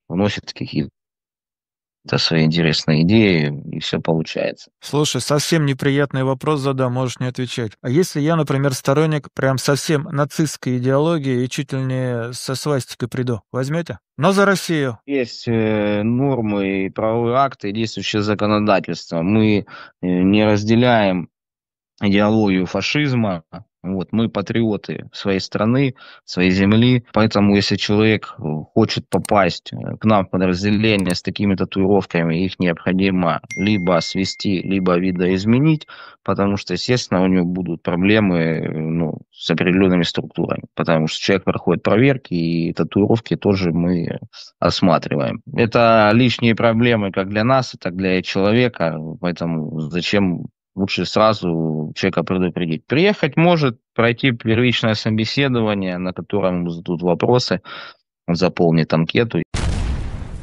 вносит какие-то свои интересные идеи, и все получается. Слушай, совсем неприятный вопрос задам, можешь не отвечать. А если я, например, сторонник прям совсем нацистской идеологии и чуть ли не со свастикой приду, возьмете? Но за Россию. Есть нормы и правовые акты, и действующее законодательство. Мы не разделяем идеологию фашизма. Вот, мы патриоты своей страны, своей земли. Поэтому, если человек хочет попасть к нам в подразделение с такими татуировками, их необходимо либо свести, либо видоизменить, потому что, естественно, у него будут проблемы ну, с определенными структурами. Потому что человек проходит проверки, и татуировки тоже мы осматриваем. Это лишние проблемы как для нас, так и для человека. Поэтому зачем лучше сразу человека предупредить. Приехать может, пройти первичное собеседование, на котором ему зададут вопросы, он заполнит анкету,